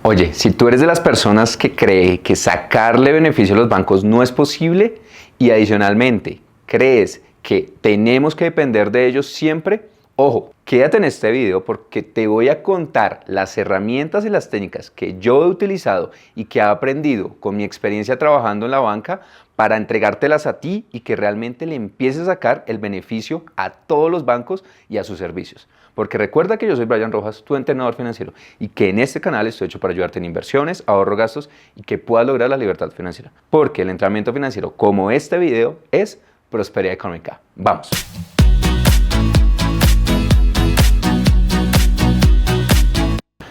Oye, si tú eres de las personas que cree que sacarle beneficio a los bancos no es posible y adicionalmente crees que tenemos que depender de ellos siempre, ojo, quédate en este video porque te voy a contar las herramientas y las técnicas que yo he utilizado y que he aprendido con mi experiencia trabajando en la banca para entregártelas a ti y que realmente le empieces a sacar el beneficio a todos los bancos y a sus servicios. Porque recuerda que yo soy Brian Rojas, tu entrenador financiero, y que en este canal estoy hecho para ayudarte en inversiones, ahorro, gastos y que puedas lograr la libertad financiera. Porque el entrenamiento financiero, como este video, es prosperidad económica. ¡Vamos!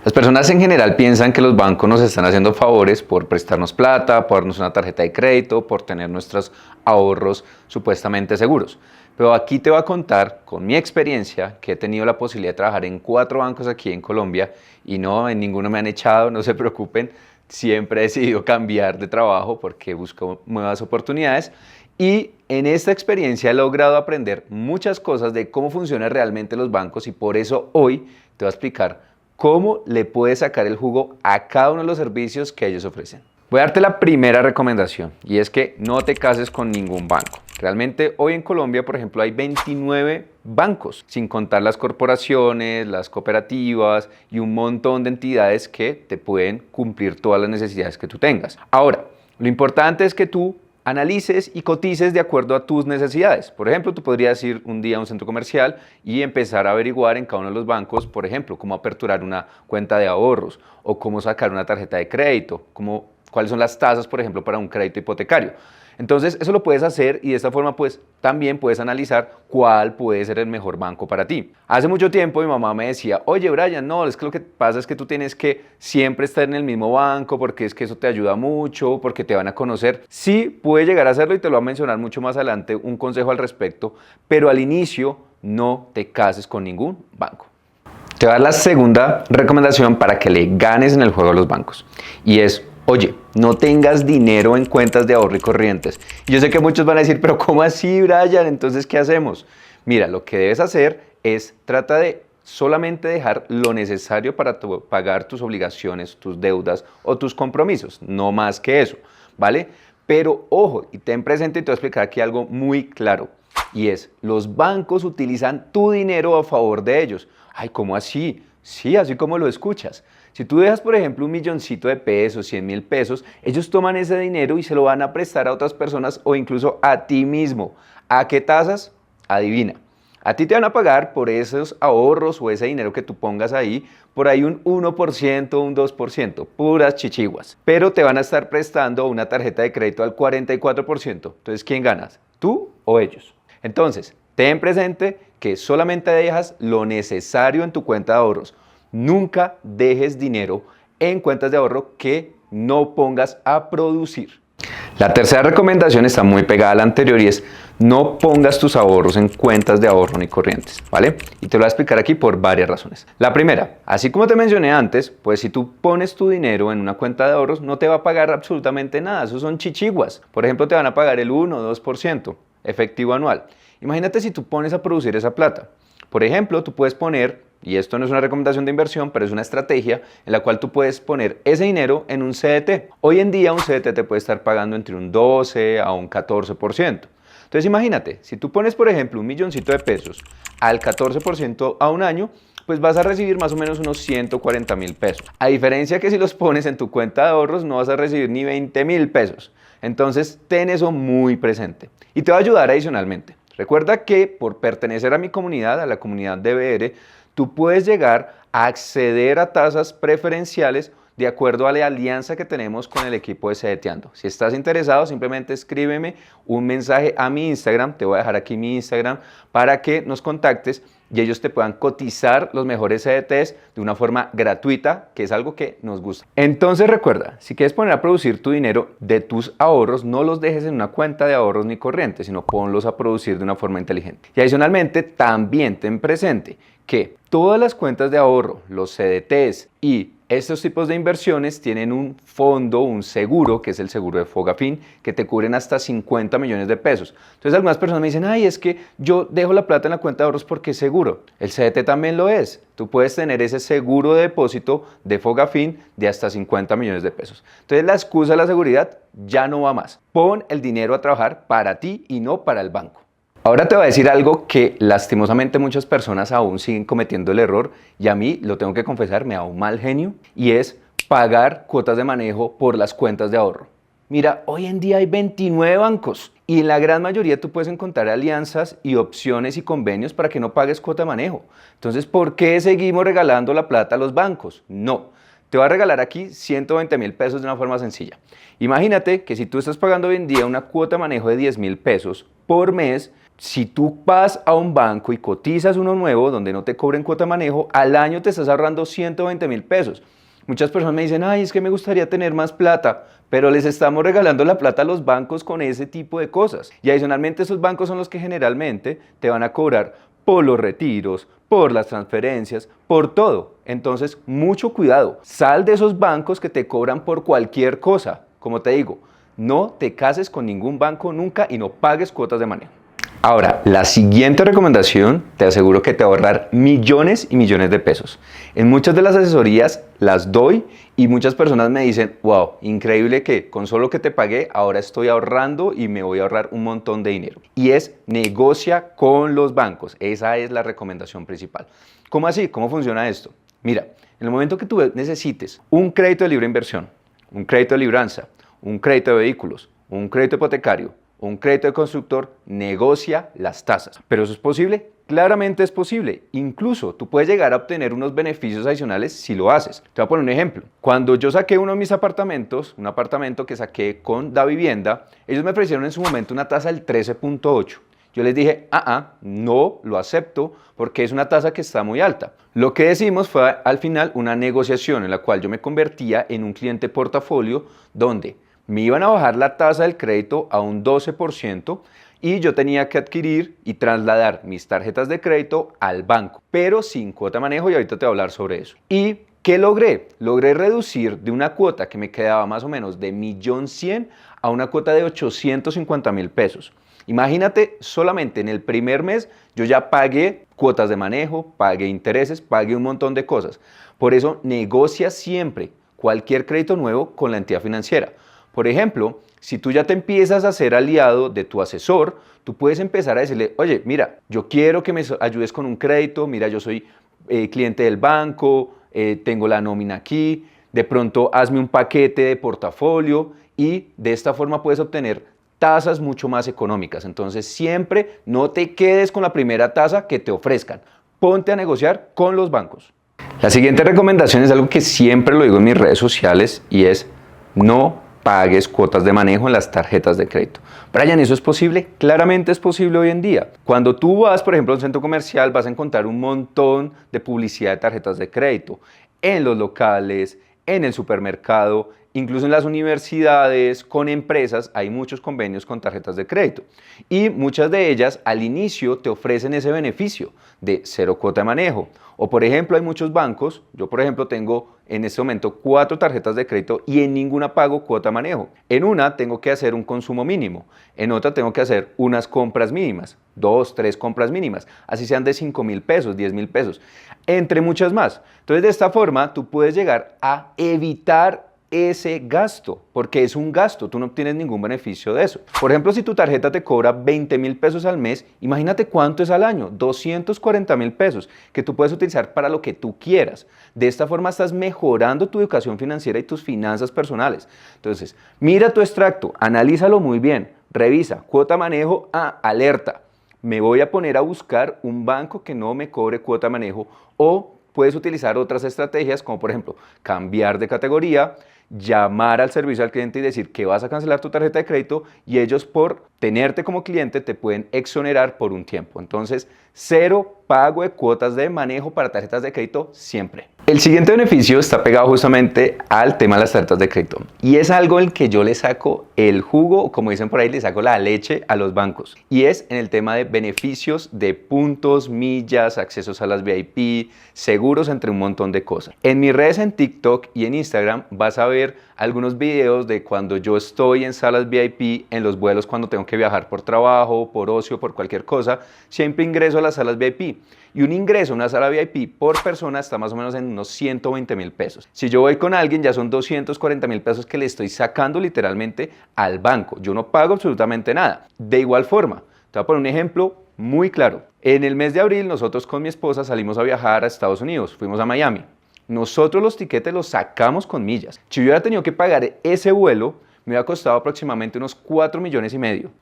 Las personas en general piensan que los bancos nos están haciendo favores por prestarnos plata, por darnos una tarjeta de crédito, por tener nuestros ahorros supuestamente seguros. Pero aquí te voy a contar con mi experiencia que he tenido la posibilidad de trabajar en 4 bancos aquí en Colombia y no, en ninguno me han echado, no se preocupen, siempre he decidido cambiar de trabajo porque busco nuevas oportunidades. Y en esta experiencia he logrado aprender muchas cosas de cómo funcionan realmente los bancos y por eso hoy te voy a explicar cómo le puedes sacar el jugo a cada uno de los servicios que ellos ofrecen. Voy a darte la primera recomendación y es que no te cases con ningún banco. Realmente hoy en Colombia, por ejemplo, hay 29 bancos, sin contar las corporaciones, las cooperativas y un montón de entidades que te pueden cumplir todas las necesidades que tú tengas. Ahora, lo importante es que tú analices y cotices de acuerdo a tus necesidades. Por ejemplo, tú podrías ir un día a un centro comercial y empezar a averiguar en cada uno de los bancos, por ejemplo, cómo aperturar una cuenta de ahorros o cómo sacar una tarjeta de crédito, cuáles son las tasas, por ejemplo, para un crédito hipotecario. Entonces, eso lo puedes hacer y de esta forma, pues, también puedes analizar cuál puede ser el mejor banco para ti. Hace mucho tiempo mi mamá me decía, oye, Brian, no, es que lo que pasa es que tú tienes que siempre estar en el mismo banco porque es que eso te ayuda mucho, porque te van a conocer. Sí, puede llegar a hacerlo y te lo voy a mencionar mucho más adelante, un consejo al respecto, pero al inicio no te cases con ningún banco. Te voy a dar la segunda recomendación para que le ganes en el juego a los bancos y es, oye, no tengas dinero en cuentas de ahorro y corrientes. Y yo sé que muchos van a decir, pero ¿cómo así, Brian? Entonces, ¿qué hacemos? Mira, lo que debes hacer es trata de solamente dejar lo necesario para pagar tus obligaciones, tus deudas o tus compromisos, no más que eso, ¿vale? Pero ojo, y ten presente y te voy a explicar aquí algo muy claro, y es, los bancos utilizan tu dinero a favor de ellos. Ay, ¿cómo así? Sí, así como lo escuchas. Si tú dejas, por ejemplo, 1.000.000 de pesos, 100.000 pesos, ellos toman ese dinero y se lo van a prestar a otras personas o incluso a ti mismo. ¿A qué tasas? Adivina. A ti te van a pagar por esos ahorros o ese dinero que tú pongas ahí, por ahí un 1%, un 2%, puras chichiguas. Pero te van a estar prestando una tarjeta de crédito al 44%. Entonces, ¿quién ganas? ¿Tú o ellos? Entonces, ten presente que solamente dejas lo necesario en tu cuenta de ahorros. Nunca dejes dinero en cuentas de ahorro que no pongas a producir. La tercera recomendación está muy pegada a la anterior y es no pongas tus ahorros en cuentas de ahorro ni corrientes, ¿vale? Y te lo voy a explicar aquí por varias razones. La primera, así como te mencioné antes, pues si tú pones tu dinero en una cuenta de ahorros no te va a pagar absolutamente nada, esos son chichiguas. Por ejemplo, te van a pagar el 1 o 2% efectivo anual. Imagínate si tú pones a producir esa plata. Por ejemplo, tú puedes poner, y esto no es una recomendación de inversión, pero es una estrategia en la cual tú puedes poner ese dinero en un CDT. Hoy en día un CDT te puede estar pagando entre un 12 a un 14%. Entonces imagínate, si tú pones por ejemplo 1.000.000 de pesos al 14% a un año, pues vas a recibir más o menos unos 140.000 pesos. A diferencia que si los pones en tu cuenta de ahorros no vas a recibir ni 20.000 pesos. Entonces ten eso muy presente y te va a ayudar adicionalmente. Recuerda que por pertenecer a mi comunidad, a la comunidad de BR, tú puedes llegar a acceder a tasas preferenciales de acuerdo a la alianza que tenemos con el equipo de Cedeteando. Si estás interesado, simplemente escríbeme un mensaje a mi Instagram, te voy a dejar aquí mi Instagram para que nos contactes y ellos te puedan cotizar los mejores CDTs de una forma gratuita, que es algo que nos gusta. Entonces recuerda, si quieres poner a producir tu dinero de tus ahorros, no los dejes en una cuenta de ahorros ni corriente, sino ponlos a producir de una forma inteligente. Y adicionalmente, también ten presente que todas las cuentas de ahorro, los CDTs y Estos tipos de inversiones tienen un fondo, un seguro, que es el seguro de Fogafín, que te cubren hasta 50 millones de pesos. Entonces algunas personas me dicen, ay, es que yo dejo la plata en la cuenta de ahorros porque es seguro. El CDT también lo es. Tú puedes tener ese seguro de depósito de Fogafín de hasta 50 millones de pesos. Entonces la excusa de la seguridad ya no va más. Pon el dinero a trabajar para ti y no para el banco. Ahora te voy a decir algo que lastimosamente muchas personas aún siguen cometiendo el error y a mí, lo tengo que confesar, me da un mal genio y es pagar cuotas de manejo por las cuentas de ahorro. Mira, hoy en día hay 29 bancos y en la gran mayoría tú puedes encontrar alianzas y opciones y convenios para que no pagues cuota de manejo. Entonces, ¿por qué seguimos regalando la plata a los bancos? No. Te voy a regalar aquí 120.000 pesos de una forma sencilla. Imagínate que si tú estás pagando hoy en día una cuota de manejo de 10.000 pesos por mes, si tú vas a un banco y cotizas uno nuevo donde no te cobren cuota de manejo, al año te estás ahorrando 120.000 pesos. Muchas personas me dicen, ay, es que me gustaría tener más plata, pero les estamos regalando la plata a los bancos con ese tipo de cosas. Y adicionalmente esos bancos son los que generalmente te van a cobrar por los retiros, por las transferencias, por todo. Entonces, mucho cuidado. Sal de esos bancos que te cobran por cualquier cosa. Como te digo, no te cases con ningún banco nunca y no pagues cuotas de manejo. Ahora, la siguiente recomendación te aseguro que te va a ahorrar millones y millones de pesos. En muchas de las asesorías las doy y muchas personas me dicen, wow, increíble que con solo que te pagué ahora estoy ahorrando y me voy a ahorrar un montón de dinero. Y es negocia con los bancos. Esa es la recomendación principal. ¿Cómo así? ¿Cómo funciona esto? Mira, en el momento que tú necesites un crédito de libre inversión, un crédito de libranza, un crédito de vehículos, un crédito hipotecario, un crédito de constructor, negocia las tasas. ¿Pero eso es posible? Claramente es posible. Incluso tú puedes llegar a obtener unos beneficios adicionales si lo haces. Te voy a poner un ejemplo. Cuando yo saqué uno de mis apartamentos, un apartamento que saqué con Davivienda, ellos me ofrecieron en su momento una tasa del 13.8. Yo les dije, no lo acepto porque es una tasa que está muy alta. Lo que decimos fue al final una negociación en la cual yo me convertía en un cliente portafolio donde me iban a bajar la tasa del crédito a un 12% y yo tenía que adquirir y trasladar mis tarjetas de crédito al banco, pero sin cuota de manejo y ahorita te voy a hablar sobre eso. ¿Y qué logré? Logré reducir de una cuota que me quedaba más o menos de 1.100.000 a una cuota de 850.000 pesos. Imagínate, solamente en el primer mes yo ya pagué cuotas de manejo, pagué intereses, pagué un montón de cosas. Por eso negocia siempre cualquier crédito nuevo con la entidad financiera. Por ejemplo, si tú ya te empiezas a ser aliado de tu asesor, tú puedes empezar a decirle, oye, mira, yo quiero que me ayudes con un crédito, mira, yo soy cliente del banco, tengo la nómina aquí, de pronto hazme un paquete de portafolio y de esta forma puedes obtener tasas mucho más económicas. Entonces siempre no te quedes con la primera tasa que te ofrezcan, ponte a negociar con los bancos. La siguiente recomendación es algo que siempre lo digo en mis redes sociales y es no pagues cuotas de manejo en las tarjetas de crédito. Brian, ¿eso es posible? Claramente es posible hoy en día. Cuando tú vas, por ejemplo, a un centro comercial, vas a encontrar un montón de publicidad de tarjetas de crédito en los locales, en el supermercado, incluso en las universidades, con empresas, hay muchos convenios con tarjetas de crédito. Y muchas de ellas al inicio te ofrecen ese beneficio de cero cuota de manejo. O por ejemplo, hay muchos bancos, yo por ejemplo tengo en este momento 4 tarjetas de crédito y en ninguna pago cuota de manejo. En una tengo que hacer un consumo mínimo, en otra tengo que hacer unas compras mínimas, 2, 3 compras mínimas, así sean de 5.000 pesos, 10.000 pesos, entre muchas más. Entonces de esta forma tú puedes llegar a evitar ese gasto, porque es un gasto, tú no obtienes ningún beneficio de eso. Por ejemplo, si tu tarjeta te cobra 20.000 pesos al mes, imagínate cuánto es al año, 240.000 pesos, que tú puedes utilizar para lo que tú quieras. De esta forma estás mejorando tu educación financiera y tus finanzas personales. Entonces, mira tu extracto, analízalo muy bien, revisa, cuota manejo, alerta. Me voy a poner a buscar un banco que no me cobre cuota manejo o puedes utilizar otras estrategias como por ejemplo cambiar de categoría, llamar al servicio al cliente y decir que vas a cancelar tu tarjeta de crédito y ellos por tenerte como cliente te pueden exonerar por un tiempo. Entonces, cero pago de cuotas de manejo para tarjetas de crédito siempre. El siguiente beneficio está pegado justamente al tema de las tarjetas de crédito y es algo en el que yo le saco el jugo, como dicen por ahí, le saco la leche a los bancos, y es en el tema de beneficios de puntos, millas, accesos a las VIP, seguros, entre un montón de cosas. En mis redes en TikTok y en Instagram vas a ver algunos videos de cuando yo estoy en salas VIP, en los vuelos cuando tengo que viajar por trabajo, por ocio, por cualquier cosa, siempre ingreso a las salas VIP. Y un ingreso a una sala VIP por persona está más o menos en unos 120.000 pesos. Si yo voy con alguien, ya son 240.000 pesos que le estoy sacando literalmente al banco. Yo no pago absolutamente nada. De igual forma, te voy a poner un ejemplo muy claro. En el mes de abril, nosotros con mi esposa salimos a viajar a Estados Unidos. Fuimos a Miami. Nosotros los tiquetes los sacamos con millas. Si yo hubiera tenido que pagar ese vuelo, me hubiera costado aproximadamente unos 4,5 millones.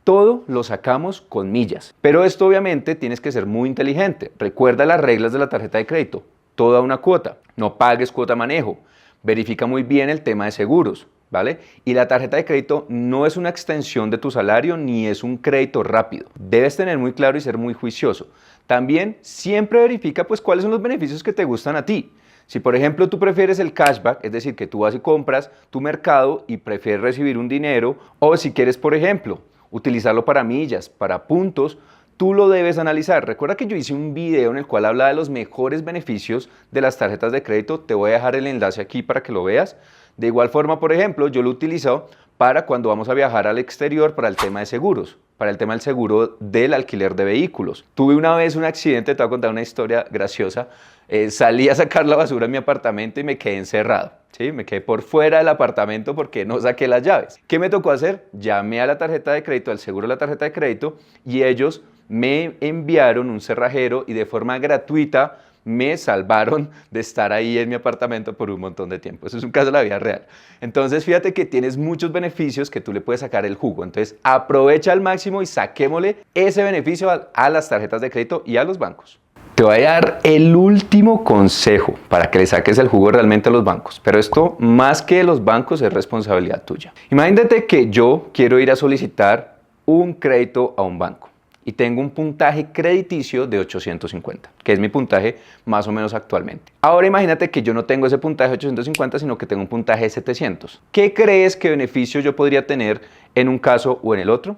Todo lo sacamos con millas. Pero esto obviamente tienes que ser muy inteligente. Recuerda las reglas de la tarjeta de crédito. Toda una cuota. No pagues cuota manejo. Verifica muy bien el tema de seguros, ¿vale? Y la tarjeta de crédito no es una extensión de tu salario ni es un crédito rápido. Debes tener muy claro y ser muy juicioso. También siempre verifica pues cuáles son los beneficios que te gustan a ti. Si por ejemplo tú prefieres el cashback, es decir, que tú vas y compras tu mercado y prefieres recibir un dinero, o si quieres por ejemplo utilizarlo para millas, para puntos, tú lo debes analizar. Recuerda que yo hice un video en el cual hablaba de los mejores beneficios de las tarjetas de crédito, te voy a dejar el enlace aquí para que lo veas. De igual forma, por ejemplo, yo lo utilizo para cuando vamos a viajar al exterior para el tema de seguros, para el tema del seguro del alquiler de vehículos. Tuve una vez un accidente, te voy a contar una historia graciosa. Salí a sacar la basura en mi apartamento y me quedé encerrado. ¿Sí? Me quedé por fuera del apartamento porque no saqué las llaves. ¿Qué me tocó hacer? Llamé a la tarjeta de crédito, al seguro de la tarjeta de crédito, y ellos me enviaron un cerrajero y de forma gratuita me salvaron de estar ahí en mi apartamento por un montón de tiempo. Eso es un caso de la vida real. Entonces, fíjate que tienes muchos beneficios que tú le puedes sacar el jugo. Entonces, aprovecha al máximo y saquémosle ese beneficio a las tarjetas de crédito y a los bancos. Te voy a dar el último consejo para que le saques el jugo realmente a los bancos, pero esto más que de los bancos es responsabilidad tuya. Imagínate que yo quiero ir a solicitar un crédito a un banco y tengo un puntaje crediticio de 850, que es mi puntaje más o menos actualmente. Ahora imagínate que yo no tengo ese puntaje de 850, sino que tengo un puntaje de 700. ¿Qué crees que beneficio yo podría tener en un caso o en el otro?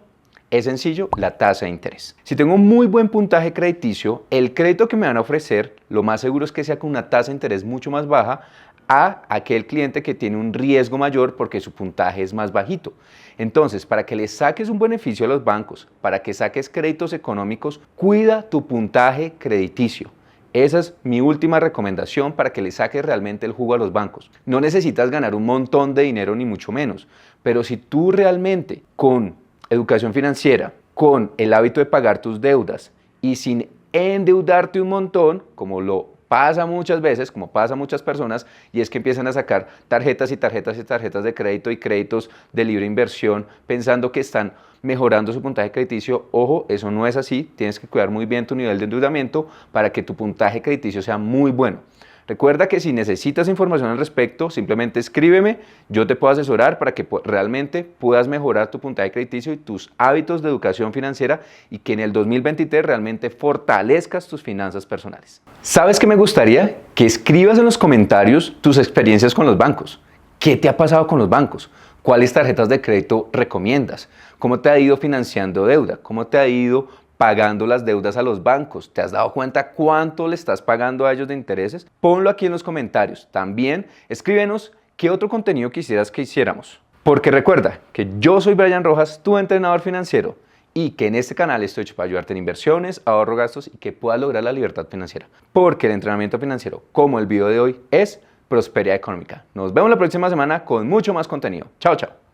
Es sencillo, la tasa de interés. Si tengo un muy buen puntaje crediticio, el crédito que me van a ofrecer, lo más seguro es que sea con una tasa de interés mucho más baja a aquel cliente que tiene un riesgo mayor porque su puntaje es más bajito. Entonces, para que le saques un beneficio a los bancos, para que saques créditos económicos, cuida tu puntaje crediticio. Esa es mi última recomendación para que le saques realmente el jugo a los bancos. No necesitas ganar un montón de dinero ni mucho menos, pero si tú realmente con educación financiera, con el hábito de pagar tus deudas y sin endeudarte un montón, como lo pasa muchas veces, como pasa a muchas personas, y es que empiezan a sacar tarjetas y tarjetas y tarjetas de crédito y créditos de libre inversión pensando que están mejorando su puntaje crediticio. Ojo, eso no es así. Tienes que cuidar muy bien tu nivel de endeudamiento para que tu puntaje crediticio sea muy bueno. Recuerda que si necesitas información al respecto, simplemente escríbeme, yo te puedo asesorar para que realmente puedas mejorar tu puntaje crediticio y tus hábitos de educación financiera y que en el 2023 realmente fortalezcas tus finanzas personales. ¿Sabes qué me gustaría? Que escribas en los comentarios tus experiencias con los bancos. ¿Qué te ha pasado con los bancos? ¿Cuáles tarjetas de crédito recomiendas? ¿Cómo te ha ido financiando deuda? ¿Cómo te ha ido pagando las deudas a los bancos? ¿Te has dado cuenta cuánto le estás pagando a ellos de intereses? Ponlo aquí en los comentarios. También escríbenos qué otro contenido quisieras que hiciéramos. Porque recuerda que yo soy Brian Rojas, tu entrenador financiero, y que en este canal estoy hecho para ayudarte en inversiones, ahorro, gastos y que puedas lograr la libertad financiera. Porque el entrenamiento financiero, como el video de hoy, es prosperidad económica. Nos vemos la próxima semana con mucho más contenido. Chao, chao.